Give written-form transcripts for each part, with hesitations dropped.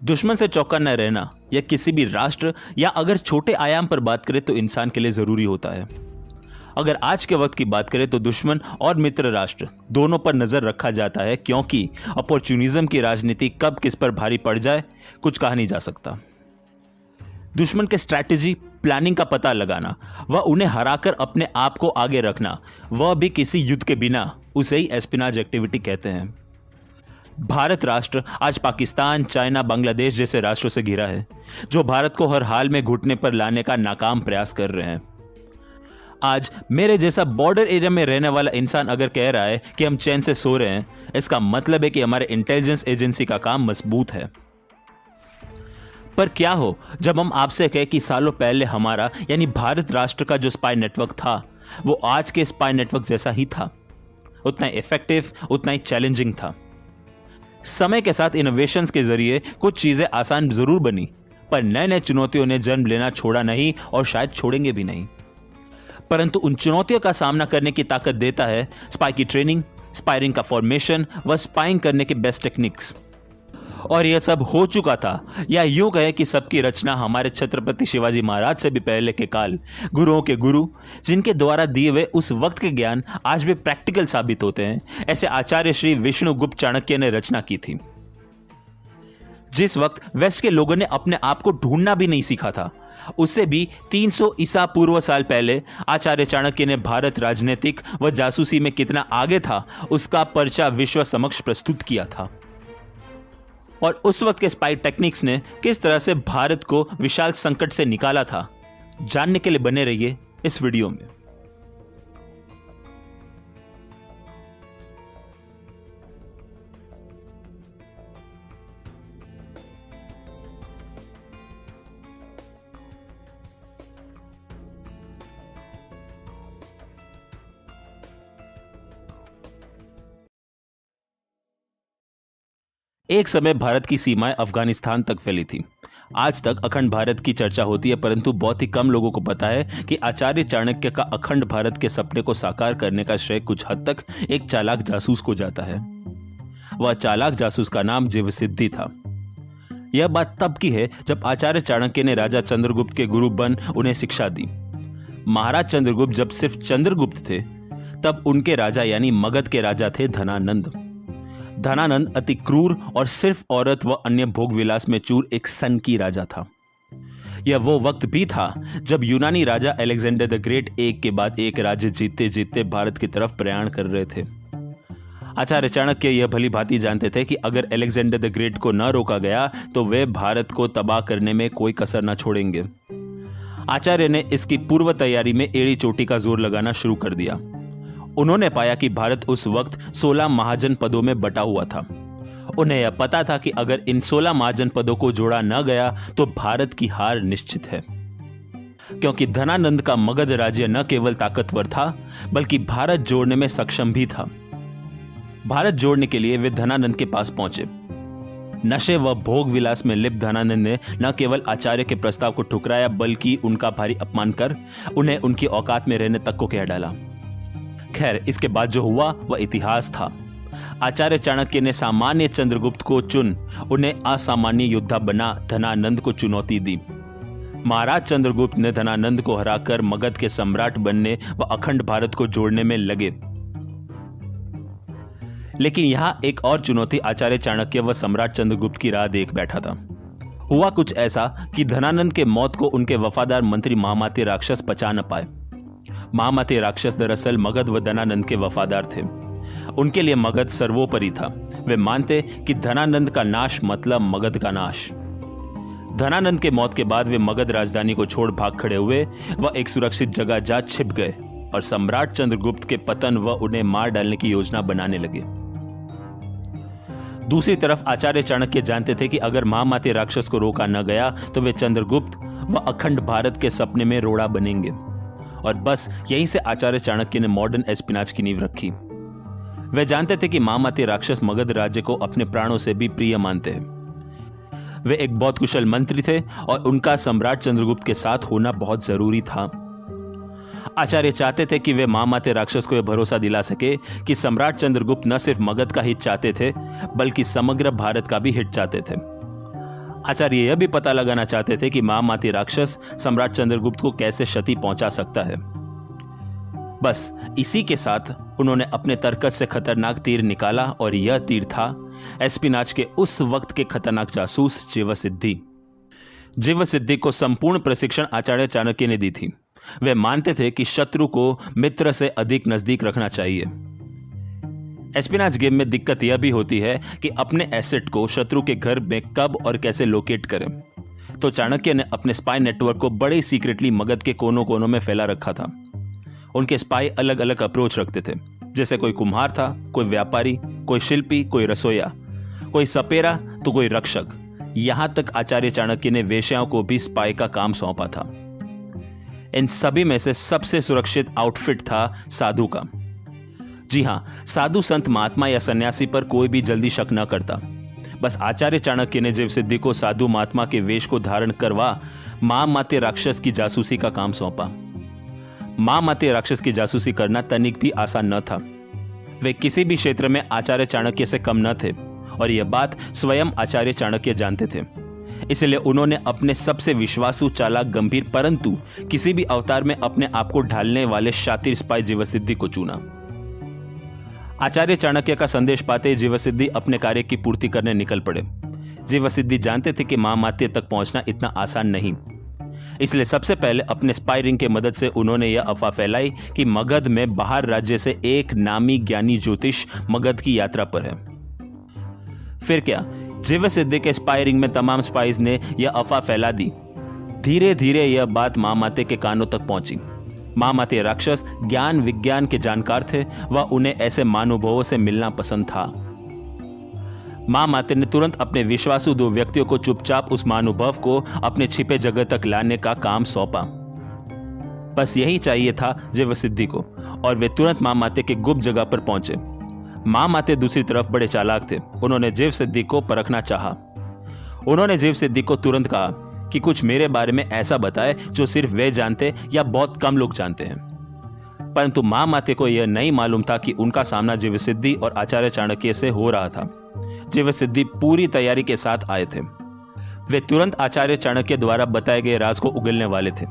दुश्मन से चौका न रहना या किसी भी राष्ट्र या अगर छोटे आयाम पर बात करें तो इंसान के लिए जरूरी होता है। अगर आज के वक्त की बात करें तो दुश्मन और मित्र राष्ट्र दोनों पर नजर रखा जाता है, क्योंकि अपॉर्चुनिज्म की राजनीति कब किस पर भारी पड़ जाए कुछ कहा नहीं जा सकता। दुश्मन के स्ट्रैटेजी प्लानिंग का पता लगाना व उन्हें हराकर अपने आप को आगे रखना, वह भी किसी युद्ध के बिना, उसे ही एस्पिनाज एक्टिविटी कहते हैं। भारत राष्ट्र आज पाकिस्तान, चाइना, बांग्लादेश जैसे राष्ट्रों से घिरा है, जो भारत को हर हाल में घुटने पर लाने का नाकाम प्रयास कर रहे हैं। आज मेरे जैसा बॉर्डर एरिया में रहने वाला इंसान अगर कह रहा है कि हम चैन से सो रहे हैं, इसका मतलब है कि हमारे इंटेलिजेंस एजेंसी का काम मजबूत है। पर क्या हो जब हम आपसे कहें कि सालों पहले हमारा यानी भारत राष्ट्र का जो स्पाई नेटवर्क था वो आज के स्पाई नेटवर्क जैसा ही था, उतना ही इफेक्टिव, उतना ही चैलेंजिंग था। समय के साथ इनोवेशंस के जरिए कुछ चीजें आसान जरूर बनी, पर नए नए चुनौतियों ने जन्म लेना छोड़ा नहीं और शायद छोड़ेंगे भी नहीं। परंतु उन चुनौतियों का सामना करने की ताकत देता है स्पाई की ट्रेनिंग, स्पाइरिंग का फॉर्मेशन व स्पाइंग करने के बेस्ट टेक्निक्स। और यह सब हो चुका था, या यूं कहे कि सबकी रचना हमारे छत्रपति शिवाजी महाराज से भी पहले के काल गुरुओं के गुरु, जिनके द्वारा दिए हुए उस वक्त के ज्ञान आज भी प्रैक्टिकल साबित होते हैं, ऐसे आचार्य श्री विष्णुगुप्त चाणक्य ने रचना की थी। जिस वक्त वेस्ट के लोगों ने अपने आप को ढूंढना भी नहीं सीखा था, उससे भी 300 ईसा पूर्व साल पहले आचार्य चाणक्य ने भारत राजनीतिक व जासूसी में कितना आगे था उसका पर्चा विश्व समक्ष प्रस्तुत किया था। और उस वक्त के स्पाई टेक्निक्स ने किस तरह से भारत को विशाल संकट से निकाला था, जानने के लिए बने रहिए इस वीडियो में। एक समय भारत की सीमाएं अफगानिस्तान तक फैली थी। आज तक अखंड भारत की चर्चा होती है, परंतु बहुत ही कम लोगों को पता है कि आचार्य चाणक्य का अखंड भारत के सपने को साकार करने का श्रेय कुछ हद तक एक चालाक जासूस को जाता है। वह चालाक जासूस का नाम जीवसिद्धि था। यह बात तब की है जब आचार्य चाणक्य ने राजा चंद्रगुप्त के गुरु बन उन्हें शिक्षा दी। महाराज चंद्रगुप्त जब सिर्फ चंद्रगुप्त थे, तब उनके राजा यानी मगध के राजा थे धनानंद। धनानंद अति क्रूर और सिर्फ औरत व अन्य भोग विलास में चूर एक सन की राजा था। यह वो वक्त भी था जब यूनानी राजा अलेक्जेंडर द ग्रेट एक के बाद एक राज्य जीतते जीतते भारत की तरफ प्रयाण कर रहे थे। आचार्य चाणक्य यह भली भांति जानते थे कि अगर अलेक्जेंडर द ग्रेट को न रोका गया तो वे भारत को तबाह करने में कोई कसर न छोड़ेंगे। आचार्य ने इसकी पूर्व तैयारी में एड़ी चोटी का जोर लगाना शुरू कर दिया। उन्होंने पाया कि भारत उस वक्त 16 महाजनपदों में बटा हुआ था। उन्हें यह पता था कि अगर इन 16 महाजनपदों को जोड़ा न गया तो भारत की हार निश्चित है, क्योंकि धनानंद का मगध राज्य न केवल ताकतवर था बल्कि भारत जोड़ने में सक्षम भी था। भारत जोड़ने के लिए वे धनानंद के पास पहुंचे। नशे व भोग विलास में लिप्त धनानंद ने न केवल आचार्य के प्रस्ताव को ठुकराया बल्कि उनका भारी अपमान कर उन्हें उनकी औकात में रहने तक को कह डाला। खैर, इसके बाद जो हुआ वह इतिहास था। आचार्य चाणक्य ने सामान्य चंद्रगुप्त को चुन उन्हें असामान्य योद्धा बना धनानंद को चुनौती दी। महाराज चंद्रगुप्त ने धनानंद को हराकर मगध के सम्राट बनने व अखंड भारत को जोड़ने में लगे। लेकिन यहां एक और चुनौती आचार्य चाणक्य व सम्राट चंद्रगुप्त की राह देख बैठा था। हुआ कुछ ऐसा कि धनानंद के मौत को उनके वफादार मंत्री महामाती राक्षस पचा न पाए। महामाती राक्षस दरअसल मगध व धनानंद के वफादार थे। उनके लिए मगध सर्वोपरि था। वे मानते कि धनानंद का नाश मतलब मगध का नाश। धनानंद के मौत के बाद वे मगध राजधानी को छोड़ भाग खड़े हुए व एक सुरक्षित जगह जा छिप गए और सम्राट चंद्रगुप्त के पतन व उन्हें मार डालने की योजना बनाने लगे। दूसरी तरफ आचार्य चाणक्य जानते थे कि अगर महामाती राक्षस को रोका न गया तो वे चंद्रगुप्त व अखंड भारत के सपने में रोड़ा बनेंगे। और बस यहीं से आचार्य चाणक्य ने मॉडर्न एस्पिनाज की नींव रखी। वे जानते थे कि महामाती राक्षस मगध राज्य को अपने प्राणों से भी प्रिय मानते हैं। वे एक बहुत कुशल मंत्री थे और उनका सम्राट चंद्रगुप्त के साथ होना बहुत जरूरी था। आचार्य चाहते थे कि वे महामाती राक्षस को यह भरोसा दिला सके कि सम्राट चंद्रगुप्त न सिर्फ मगध का हित चाहते थे बल्कि समग्र भारत का भी हित चाहते थे। आचार्य यह भी पता लगाना चाहते थे कि महामाती राक्षस सम्राट चंद्रगुप्त को कैसे क्षति पहुंचा सकता है। बस इसी के साथ उन्होंने अपने तरकस से खतरनाक तीर निकाला और यह तीर था एस्पिनाच के उस वक्त के खतरनाक जासूस जीवसिद्धि। जीवसिद्धि को संपूर्ण प्रशिक्षण आचार्य चाणक्य ने दी थी। वे मानते थे कि शत्रु को मित्र से अधिक नजदीक रखना चाहिए। एस्पिनाच गेम में दिक्कत यह भी होती है कि अपने एसेट को शत्रु के घर में कब और कैसे लोकेट करें। तो चाणक्य ने अपने स्पाई नेटवर्क को बड़े सीक्रेटली मगध के कोनों कोनों में फैला रखा था। उनके स्पाई अलग अलग अप्रोच रखते थे, जैसे कोई कुम्हार था, कोई व्यापारी, कोई शिल्पी, कोई रसोईया, कोई सपेरा तो कोई रक्षक। यहां तक आचार्य चाणक्य ने वेश्याओं को भी स्पाई का काम सौंपा था। इन सभी में से सबसे सुरक्षित आउटफिट था साधु का। जी हां, साधु संत महात्मा या सन्यासी पर कोई भी जल्दी शक न करता। बस आचार्य चाणक्य ने जीवसिद्धि को साधु महात्मा के वेश को धारण करवा महामात्य राक्षस की जासूसी का काम सौंपा। महामात्य राक्षस की जासूसी करना तनिक भी आसान न था। वे किसी भी क्षेत्र में आचार्य चाणक्य से कम न थे और यह बात स्वयं आचार्य चाणक्य जानते थे। इसलिए उन्होंने अपने सबसे विश्वासु, चालाक, गंभीर परंतु किसी भी अवतार में अपने आप को ढालने वाले शातिर स्पाई जीवसिद्धि को चुना। आचार्य चाणक्य का संदेश पाते जीवसिद्धि अपने कार्य की पूर्ति करने निकल पड़े। जीवसिद्धि जानते थे कि महामात्य तक पहुंचना इतना आसान नहीं। इसलिए सबसे पहले अपने स्पाई रिंग के मदद से उन्होंने यह अफवाह फैलाई कि मगध में बाहर राज्य से एक नामी ज्ञानी ज्योतिष मगध की यात्रा पर है। फिर क्या, जीवसिद्धि के स्पाई रिंग में तमाम स्पाइज ने यह अफवाह फैला दी। धीरे धीरे यह बात महामात्य के कानों तक पहुंची। महामात्य राक्षस ज्ञान विज्ञान के जानकार थे, वह उन्हें ऐसे महानुभावों से मिलना पसंद था। महामात्य ने तुरंत अपने विश्वासु 2 व्यक्तियों को चुपचाप उस महानुभाव को अपने छिपे जगह तक लाने का काम सौंपा। बस यही चाहिए था जीवसिद्धि को और वे तुरंत महामात्य के गुप्त जगह पर पहुंचे। महामात्य दूसरी तरफ बड़े चालाक थे। उन्होंने जीवसिद्धि को परखना चाहा। उन्होंने जीवसिद्धि को तुरंत कहा कि कुछ मेरे बारे में ऐसा बताए जो सिर्फ वे जानते या बहुत कम लोग जानते हैं। परंतु महामात्य को यह नहीं मालूम था कि उनका सामना जीवसिद्धि और आचार्य चाणक्य से हो रहा था। जीवसिद्धि पूरी तैयारी के साथ आए थे। वे तुरंत आचार्य चाणक्य द्वारा बताए गए राज को उगलने वाले थे।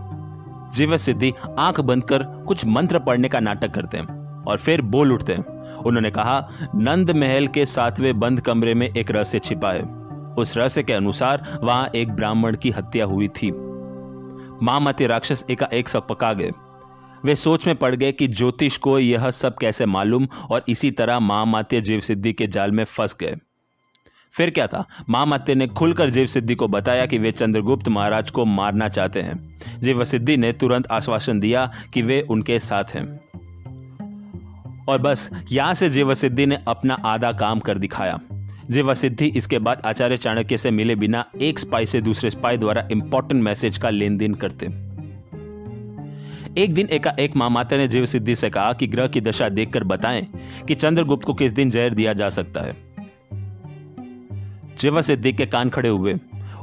जीवसिद्धि आंख बंद कर कुछ मंत्र पढ़ने का नाटक करते हैं और फिर बोल उठते हैं। उन्होंने कहा, नंद महल के 7वें बंद कमरे में एक रहस्य छिपा है। उस रहस्य के अनुसार वहां एक ब्राह्मण की हत्या हुई थी। महामात्य राक्षस एकाएक सकपका गए। वे सोच में पड़ गए कि ज्योतिष को यह सब कैसे मालूम और इसी तरह महामात्य जीवसिद्धि के जाल में फंस गए। फिर क्या था, महामात्य ने खुलकर जीवसिद्धि को बताया कि वे चंद्रगुप्त महाराज को मारना चाहते हैं। जीवसिद्धि ने तुरंत आश्वासन दिया कि वे उनके साथ हैं और बस यहां से जीवसिद्धि ने अपना आधा काम कर दिखाया। जीवसिद्धि इसके बाद आचार्य चाणक्य से मिले बिना एक स्पाई से दूसरे स्पाई द्वारा इंपॉर्टेंट मैसेज का लेन देन करते। एक दिन एकाएक महामात्य ने जीवसिद्धि से कहा कि ग्रह की दशा देखकर बताएं कि चंद्रगुप्त को किस दिन जहर दिया जा सकता है। जीवसिद्धि के कान खड़े हुए।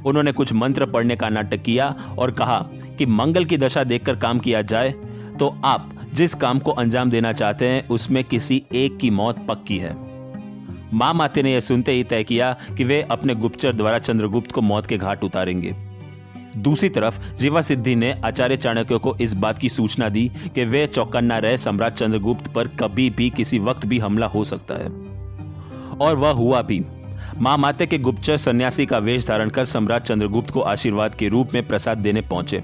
उन्होंने कुछ मंत्र पढ़ने का नाटक किया और कहा कि मंगल की दशा देखकर काम किया जाए तो आप जिस काम को अंजाम देना चाहते हैं उसमें किसी एक की मौत पक्की है। महामात्य ने यह सुनते ही तय किया कि वे अपने गुप्तचर द्वारा चंद्रगुप्त को मौत के घाट उतारेंगे। दूसरी तरफ जीवसिद्धि ने आचार्य चाणक्य को इस बात की सूचना दी कि वे चौकन्ना रहे, सम्राट चंद्रगुप्त पर कभी भी किसी वक्त भी हमला हो सकता है। और वह हुआ भी। महामात्य के गुप्तचर सन्यासी का वेश धारण कर सम्राट चंद्रगुप्त को आशीर्वाद के रूप में प्रसाद देने पहुंचे।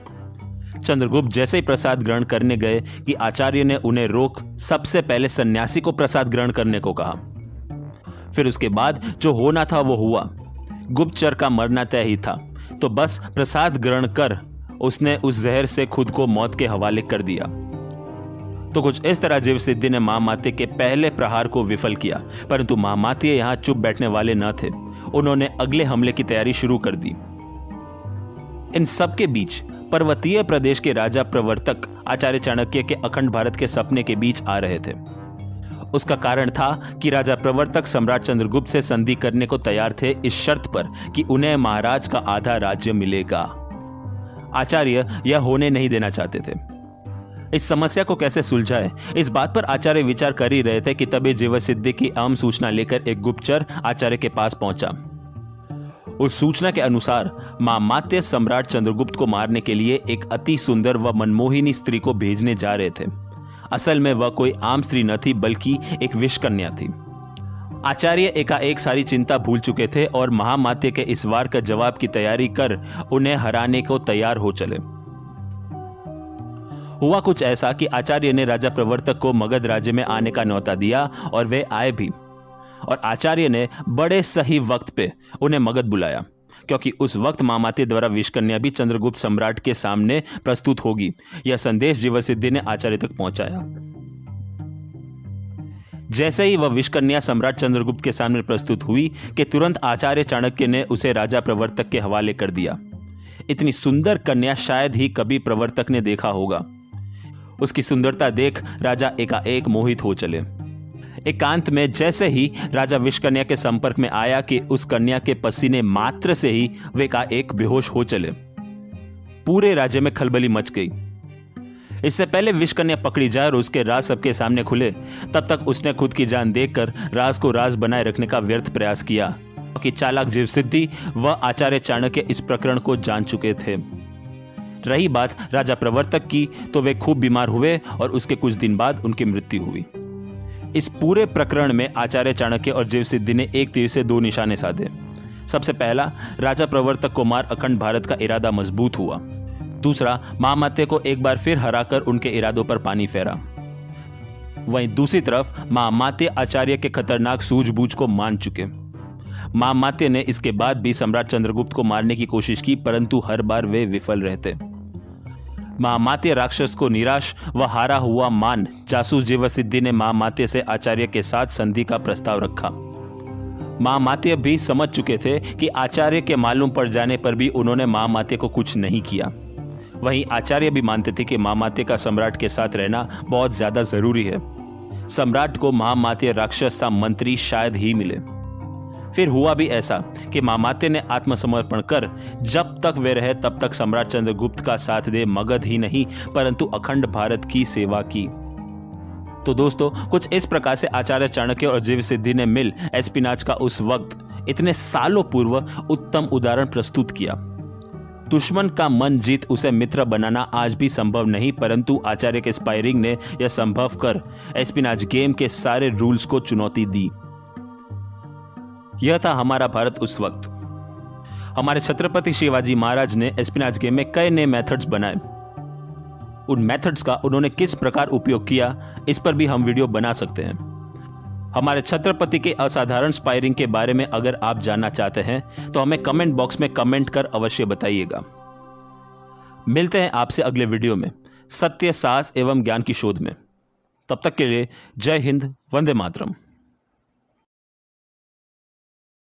चंद्रगुप्त जैसे ही प्रसाद ग्रहण करने गए कि आचार्य ने उन्हें रोक सबसे पहले सन्यासी को प्रसाद ग्रहण करने को कहा। फिर उसके बाद जो होना था वो हुआ। गुप्तचर का मरना तय ही था, तो बस प्रसाद ग्रहण कर उसने उस जहर से खुद को मौत के हवाले कर दिया। तो कुछ इस तरह जीवसिद्धि ने महामात्य के पहले प्रहार को विफल किया। परंतु महामात्य यहां चुप बैठने वाले न थे। उन्होंने अगले हमले की तैयारी शुरू कर दी। इन सबके बीच पर्वतीय प्रदेश के राजा प्रवर्तक आचार्य चाणक्य के अखंड भारत के सपने के बीच आ रहे थे। उसका कारण था कि राजा प्रवर्तक सम्राट चंद्रगुप्त से संधि करने को तैयार थे, इस शर्त पर कि उन्हें महाराज का आधा राज्य मिलेगा। आचार्य यह होने नहीं देना चाहते थे। इस समस्या को कैसे सुलझाए, इस बात पर आचार्य विचार कर ही रहे थे कि तभी जीवसिद्धि की अहम सूचना लेकर एक गुप्तचर आचार्य के पास पहुंचा। उस सूचना के अनुसार मामात्य सम्राट चंद्रगुप्त को मारने के लिए एक अति सुंदर व मनमोहिनी स्त्री को भेजने जा रहे थे। असल में वह कोई आम स्त्री न थी बल्कि एक विषकन्या थी। आचार्य एकाएक सारी चिंता भूल चुके थे और महामात्य के इस वार का जवाब की तैयारी कर उन्हें हराने को तैयार हो चले। हुआ कुछ ऐसा कि आचार्य ने राजा प्रवर्तक को मगध राज्य में आने का न्योता दिया और वे आए भी। और आचार्य ने बड़े सही वक्त पे उन्हें मगध बुलाया, क्योंकि उस वक्त मामात्य द्वारा विषकन्या भी चंद्रगुप्त सम्राट के सामने प्रस्तुत होगी। यह संदेश जीवसिद्धि ने आचार्य तक पहुंचाया। जैसे ही वह विषकन्या सम्राट चंद्रगुप्त के सामने प्रस्तुत हुई कि तुरंत आचार्य चाणक्य ने उसे राजा प्रवर्तक के हवाले कर दिया। इतनी सुंदर कन्या शायद ही कभी प्रवर्तक ने देखा होगा। उसकी सुंदरता देख राजा एकाएक मोहित हो चले। एकांत में जैसे ही राजा विषकन्या के संपर्क में आया कि उस कन्या के पसीने मात्र से ही वे एकाएक बेहोश हो चले। पूरे राज्य में खलबली मच गई। इससे पहले विषकन्या पकड़ी जाए और उसके राज सबके सामने खुले, तब तक उसने खुद की जान देकर राज को राज बनाए रखने का व्यर्थ प्रयास किया, कि चालाक जीवसिद्धि व आचार्य चाणक्य इस प्रकरण को जान चुके थे। रही बात राजा प्रवर्तक की, तो वे खूब बीमार हुए और उसके कुछ दिन बाद उनकी मृत्यु हुई। इस पूरे प्रकरण में आचार्य चाणक्य और जीवसिद्धि ने एक तीर से दो निशाने साधे। सबसे पहला, राजा प्रवर्तक को मार अखंड भारत का इरादा मजबूत हुआ। दूसरा, महामात्य को एक बार फिर हराकर उनके इरादों पर पानी फेरा। वहीं दूसरी तरफ महामात्य आचार्य के खतरनाक सूझबूझ को मान चुके। महामात्य ने इसके बाद भी सम्राट चंद्रगुप्त को मारने की कोशिश की, परंतु हर बार वे विफल रहते। महामात्य राक्षस को निराश व हारा हुआ मान जासूस जीवसिद्धि ने महामात्य से आचार्य के साथ संधि का प्रस्ताव रखा। महामात्य भी समझ चुके थे कि आचार्य के मालूम पड़ जाने पर भी उन्होंने महामात्य को कुछ नहीं किया। वहीं आचार्य भी मानते थे कि महामात्य का सम्राट के साथ रहना बहुत ज्यादा जरूरी है। सम्राट को महामात्य राक्षस सा मंत्री शायद ही मिले। फिर हुआ भी ऐसा कि महामात्य ने आत्मसमर्पण कर जब तक वे रहे तब तक सम्राट चंद्रगुप्त का साथ दे मगध ही नहीं परंतु अखंड भारत की सेवा की। तो दोस्तों, कुछ इस प्रकार से आचार्य चाणक्य और जीवसिद्धि ने मिल एस्पिनाच का उस वक्त इतने सालों पूर्व उत्तम उदाहरण प्रस्तुत किया। दुश्मन का मन जीत उसे मित्र बनाना आज भी संभव नहीं, परंतु आचार्य के स्पायरिंग ने यह संभव कर एस्पिनाच गेम के सारे रूल्स को चुनौती दी। यह था हमारा भारत उस वक्त। हमारे छत्रपति शिवाजी महाराज ने एस्पिनाच गेम में कई नए मेथड्स बनाए। उन मेथड्स का उन्होंने किस प्रकार उपयोग किया, इस पर भी हम वीडियो बना सकते हैं। हमारे छत्रपति के असाधारण स्पायरिंग के बारे में अगर आप जानना चाहते हैं तो हमें कमेंट बॉक्स में कमेंट कर अवश्य बताइएगा। मिलते हैं आपसे अगले वीडियो में सत्य, साहस एवं ज्ञान की शोध में। तब तक के लिए जय हिंद, वंदे मातरम।